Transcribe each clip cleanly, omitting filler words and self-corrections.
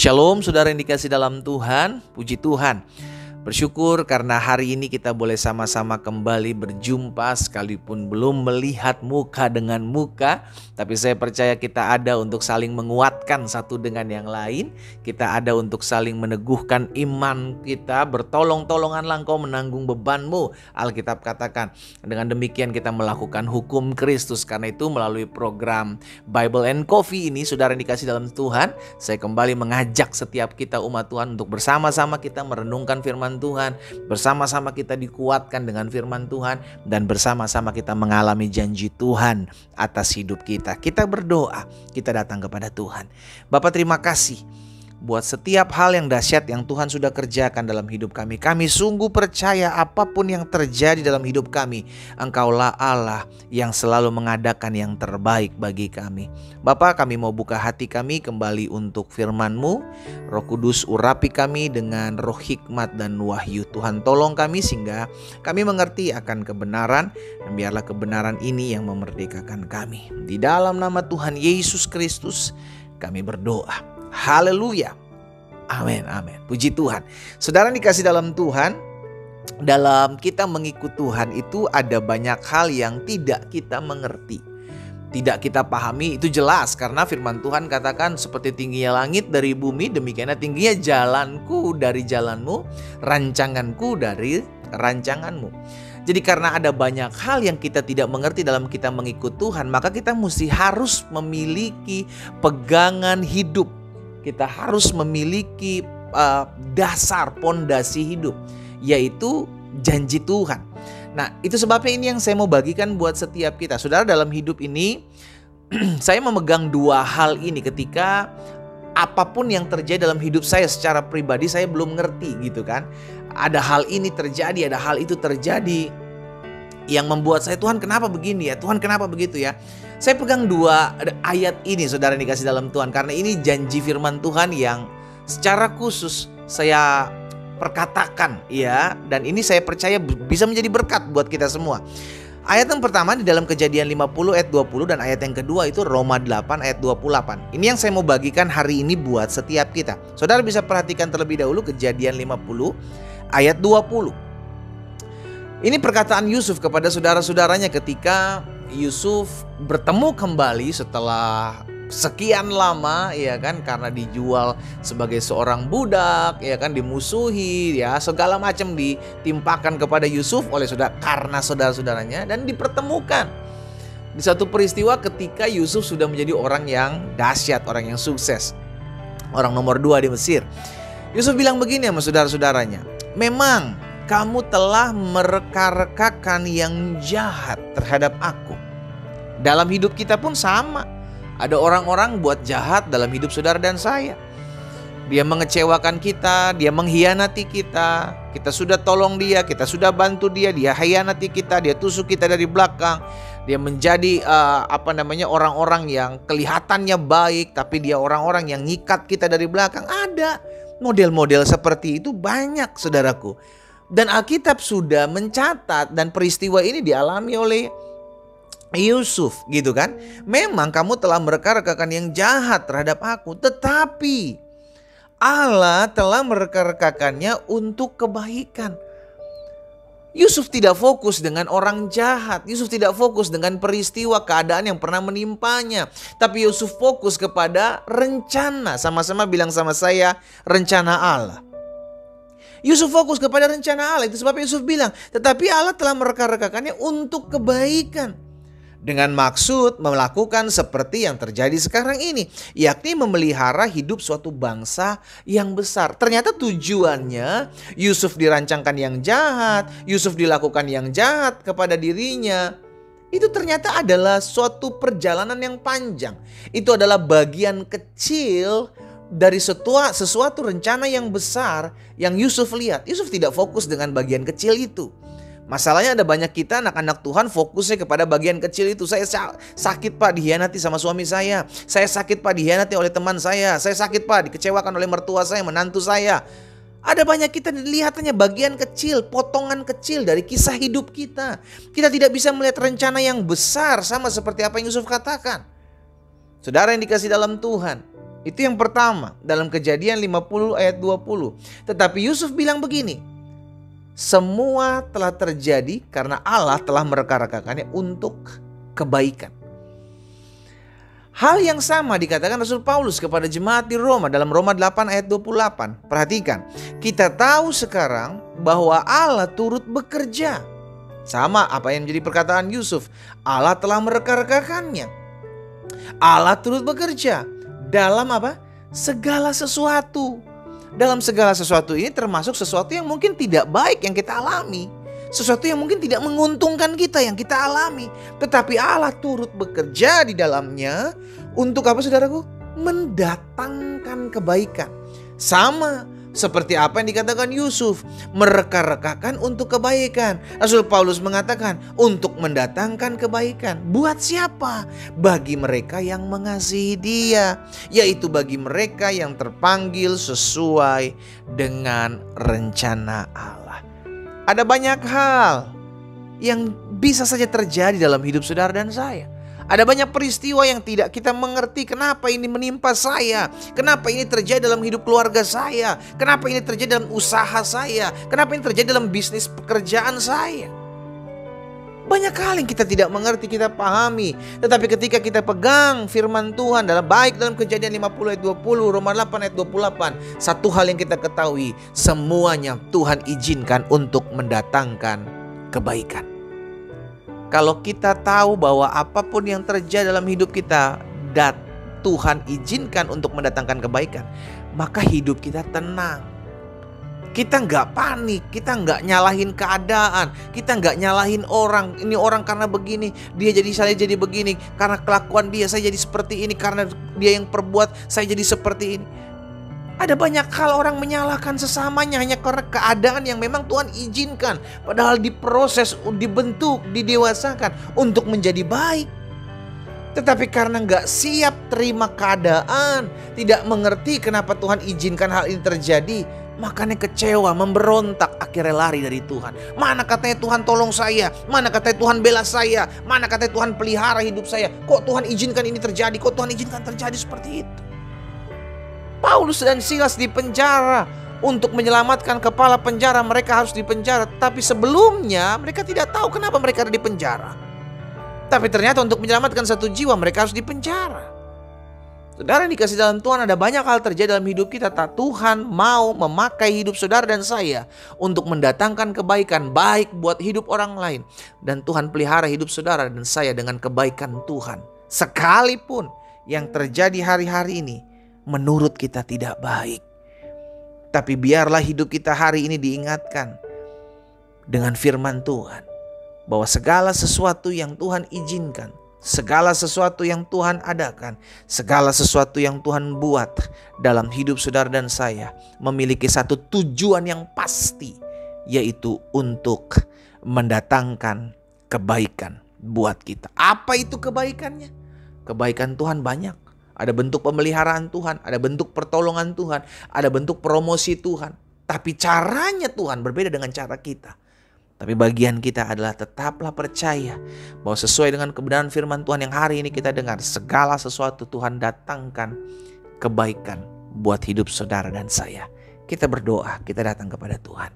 Shalom saudara yang dikasih dalam Tuhan, puji Tuhan. Bersyukur karena hari ini kita boleh sama-sama kembali berjumpa sekalipun belum melihat muka dengan muka. Tapi saya percaya kita ada untuk saling menguatkan satu dengan yang lain. Kita ada untuk saling meneguhkan iman kita. Bertolong-tolonganlah engkau menanggung bebanmu. Alkitab katakan. Dengan demikian kita melakukan hukum Kristus. Karena itu melalui program Bible and Coffee ini, saudara yang dikasih dalam Tuhan, saya kembali mengajak setiap kita umat Tuhan untuk bersama-sama kita merenungkan firman Tuhan, bersama-sama kita dikuatkan dengan firman Tuhan, dan bersama-sama kita mengalami janji Tuhan atas hidup kita. Kita berdoa, kita datang kepada Tuhan. Bapa, terima kasih buat setiap hal yang dahsyat yang Tuhan sudah kerjakan dalam hidup kami. Kami sungguh percaya apapun yang terjadi dalam hidup kami, Engkaulah Allah yang selalu mengadakan yang terbaik bagi kami. Bapa, kami mau buka hati kami kembali untuk firman-Mu. Roh Kudus urapi kami dengan roh hikmat dan wahyu. Tuhan tolong kami sehingga kami mengerti akan kebenaran, dan biarlah kebenaran ini yang memerdekakan kami. Di dalam nama Tuhan Yesus Kristus kami berdoa. Haleluya. Amin, amin. Puji Tuhan. Saudara dikasih dalam Tuhan, dalam kita mengikut Tuhan itu ada banyak hal yang tidak kita mengerti, tidak kita pahami. Itu jelas karena firman Tuhan katakan seperti tingginya langit dari bumi, demikianlah tingginya jalanku dari jalanmu, rancanganku dari rancanganmu. Jadi karena ada banyak hal yang kita tidak mengerti dalam kita mengikut Tuhan, maka kita harus memiliki pegangan hidup. Kita harus memiliki dasar pondasi hidup, yaitu janji Tuhan. Nah, itu sebabnya ini yang saya mau bagikan buat setiap kita. Saudara, dalam hidup ini saya memegang dua hal ini ketika apapun yang terjadi dalam hidup saya secara pribadi saya belum ngerti gitu kan. Ada hal ini terjadi, ada hal itu terjadi yang membuat saya, Tuhan kenapa begini ya, Tuhan kenapa begitu ya. Saya pegang dua ayat ini saudara yang dikasih dalam Tuhan, karena ini janji firman Tuhan yang secara khusus saya perkatakan ya, dan ini saya percaya bisa menjadi berkat buat kita semua. Ayat yang pertama di dalam Kejadian 50 ayat 20, dan ayat yang kedua itu Roma 8 ayat 28. Ini yang saya mau bagikan hari ini buat setiap kita. Saudara bisa perhatikan terlebih dahulu Kejadian 50 ayat 20. Ini perkataan Yusuf kepada saudara-saudaranya ketika Yusuf bertemu kembali setelah sekian lama ya kan, karena dijual sebagai seorang budak ya kan, dimusuhi ya, segala macam ditimpakan kepada Yusuf oleh karena saudara-saudaranya, dan dipertemukan di satu peristiwa ketika Yusuf sudah menjadi orang yang dahsyat, orang yang sukses, orang nomor 2 di Mesir. Yusuf bilang begini sama saudara-saudaranya, memang kamu telah mereka-rekakan yang jahat terhadap aku. Dalam hidup kita pun sama. Ada orang-orang buat jahat dalam hidup saudara dan saya. Dia mengecewakan kita, dia mengkhianati kita. Kita sudah tolong dia, kita sudah bantu dia, dia khianati kita, dia tusuk kita dari belakang. Dia menjadi orang-orang yang kelihatannya baik, tapi dia orang-orang yang ngikat kita dari belakang. Ada model-model seperti itu banyak saudaraku. Dan Alkitab sudah mencatat, dan peristiwa ini dialami oleh Yusuf gitu kan. Memang kamu telah mereka-rekakan yang jahat terhadap aku, tetapi Allah telah mereka-rekakannya untuk kebaikan. Yusuf tidak fokus dengan orang jahat. Yusuf tidak fokus dengan peristiwa keadaan yang pernah menimpanya. Tapi Yusuf fokus kepada rencana. Sama-sama bilang sama saya, rencana Allah. Yusuf fokus kepada rencana Allah. Itu sebabnya Yusuf bilang, tetapi Allah telah mereka-rekakannya untuk kebaikan. Dengan maksud melakukan seperti yang terjadi sekarang ini, yakni memelihara hidup suatu bangsa yang besar. Ternyata tujuannya Yusuf dirancangkan yang jahat, Yusuf dilakukan yang jahat kepada dirinya. Itu ternyata adalah suatu perjalanan yang panjang. Itu adalah bagian kecil dari sesuatu rencana yang besar yang Yusuf lihat. Yusuf tidak fokus dengan bagian kecil itu. Masalahnya ada banyak kita anak-anak Tuhan fokusnya kepada bagian kecil itu. Saya sakit pak, dikhianati sama suami saya. Saya sakit pak, dikhianati oleh teman saya. Saya sakit pak, dikecewakan oleh mertua saya, menantu saya. Ada banyak kita dilihatannya bagian kecil, potongan kecil dari kisah hidup kita. Kita tidak bisa melihat rencana yang besar, sama seperti apa yang Yusuf katakan. Saudara yang dikasih dalam Tuhan, Itu yang pertama dalam Kejadian 50 ayat 20. Tetapi Yusuf bilang begini, semua telah terjadi karena Allah telah mereka-rekakannya untuk kebaikan. Hal yang sama dikatakan Rasul Paulus kepada jemaat di Roma dalam Roma 8 ayat 28. Perhatikan, kita tahu sekarang bahwa Allah turut bekerja. Sama apa yang menjadi perkataan Yusuf, Allah telah mereka-rekakannya. Allah turut bekerja dalam apa? Segala sesuatu. Dalam segala sesuatu ini termasuk sesuatu yang mungkin tidak baik yang kita alami. Sesuatu yang mungkin tidak menguntungkan kita yang kita alami. Tetapi Allah turut bekerja di dalamnya untuk apa saudaraku? Mendatangkan kebaikan. Sama seperti apa yang dikatakan Yusuf. Mereka-rekakan untuk kebaikan. Rasul Paulus mengatakan untuk mendatangkan kebaikan. Buat siapa? Bagi mereka yang mengasihi Dia. Yaitu bagi mereka yang terpanggil sesuai dengan rencana Allah. Ada banyak hal yang bisa saja terjadi dalam hidup saudara dan saya. Ada banyak peristiwa yang tidak kita mengerti kenapa ini menimpa saya. Kenapa ini terjadi dalam hidup keluarga saya. Kenapa ini terjadi dalam usaha saya. Kenapa ini terjadi dalam bisnis pekerjaan saya. Banyak hal yang kita tidak mengerti, kita pahami. Tetapi ketika kita pegang firman Tuhan baik dalam Kejadian 50 ayat 20, Roma 8 ayat 28, satu hal yang kita ketahui, semuanya Tuhan izinkan untuk mendatangkan kebaikan. Kalau kita tahu bahwa apapun yang terjadi dalam hidup kita Tuhan izinkan untuk mendatangkan kebaikan, maka hidup kita tenang. Kita nggak panik, kita nggak nyalahin keadaan, kita nggak nyalahin orang. Ini orang karena begini, saya jadi begini. Karena kelakuan dia, saya jadi seperti ini. Karena dia yang perbuat, saya jadi seperti ini. Ada banyak hal orang menyalahkan sesamanya hanya karena keadaan yang memang Tuhan izinkan. Padahal diproses, dibentuk, didewasakan untuk menjadi baik. Tetapi karena nggak siap terima keadaan, tidak mengerti kenapa Tuhan izinkan hal ini terjadi, makanya kecewa, memberontak, akhirnya lari dari Tuhan. Mana katanya Tuhan tolong saya, mana katanya Tuhan bela saya, mana katanya Tuhan pelihara hidup saya. Kok Tuhan izinkan ini terjadi, kok Tuhan izinkan terjadi seperti itu. Paulus dan Silas di penjara. Untuk menyelamatkan kepala penjara mereka harus dipenjara. Tapi sebelumnya mereka tidak tahu kenapa mereka ada di penjara. Tapi ternyata untuk menyelamatkan satu jiwa mereka harus dipenjara. Saudara yang dikasih dalam Tuhan, ada banyak hal terjadi dalam hidup kita. Tuhan mau memakai hidup saudara dan saya untuk mendatangkan kebaikan baik buat hidup orang lain. Dan Tuhan pelihara hidup saudara dan saya dengan kebaikan Tuhan. Sekalipun yang terjadi hari-hari ini menurut kita tidak baik. Tapi biarlah hidup kita hari ini diingatkan dengan firman Tuhan. Bahwa segala sesuatu yang Tuhan izinkan, segala sesuatu yang Tuhan adakan, segala sesuatu yang Tuhan buat dalam hidup saudara dan saya memiliki satu tujuan yang pasti, yaitu untuk mendatangkan kebaikan buat kita. Apa itu kebaikannya? Kebaikan Tuhan banyak. Ada bentuk pemeliharaan Tuhan, ada bentuk pertolongan Tuhan, ada bentuk promosi Tuhan. Tapi caranya Tuhan berbeda dengan cara kita. Tapi bagian kita adalah tetaplah percaya bahwa sesuai dengan kebenaran firman Tuhan yang hari ini kita dengar, segala sesuatu Tuhan datangkan kebaikan buat hidup saudara dan saya. Kita berdoa, kita datang kepada Tuhan.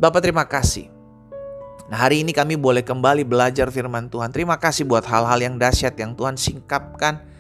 Bapak terima kasih. Nah, hari ini kami boleh kembali belajar firman Tuhan. Terima kasih buat hal-hal yang dahsyat yang Tuhan singkapkan,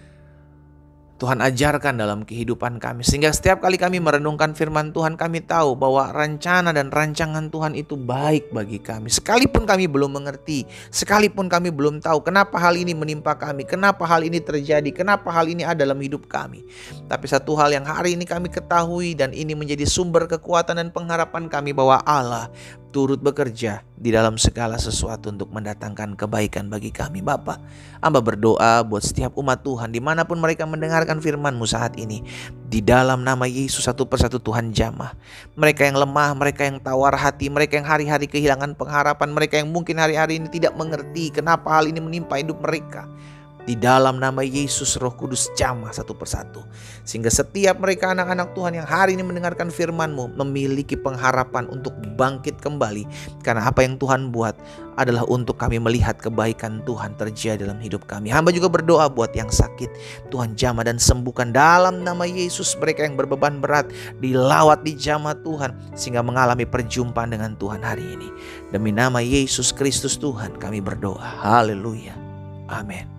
Tuhan ajarkan dalam kehidupan kami. Sehingga setiap kali kami merenungkan firman Tuhan, kami tahu bahwa rencana dan rancangan Tuhan itu baik bagi kami. Sekalipun kami belum mengerti, sekalipun kami belum tahu kenapa hal ini menimpa kami, kenapa hal ini terjadi, kenapa hal ini ada dalam hidup kami. Tapi satu hal yang hari ini kami ketahui dan ini menjadi sumber kekuatan dan pengharapan kami, bahwa Allah turut bekerja di dalam segala sesuatu untuk mendatangkan kebaikan bagi kami. Bapa, hamba berdoa buat setiap umat Tuhan dimanapun mereka mendengarkan firman-Mu saat ini. Di dalam nama Yesus satu persatu Tuhan jamah. Mereka yang lemah, mereka yang tawar hati, mereka yang hari-hari kehilangan pengharapan, mereka yang mungkin hari-hari ini tidak mengerti kenapa hal ini menimpa hidup mereka. Di dalam nama Yesus, Roh Kudus jamah satu persatu. Sehingga setiap mereka anak-anak Tuhan yang hari ini mendengarkan firman-Mu memiliki pengharapan untuk bangkit kembali. Karena apa yang Tuhan buat adalah untuk kami melihat kebaikan Tuhan terjadi dalam hidup kami. Hamba juga berdoa buat yang sakit. Tuhan jamah dan sembuhkan dalam nama Yesus. Mereka yang berbeban berat dilawat, dijamah Tuhan, sehingga mengalami perjumpaan dengan Tuhan hari ini. Demi nama Yesus Kristus Tuhan kami berdoa. Haleluya. Amin.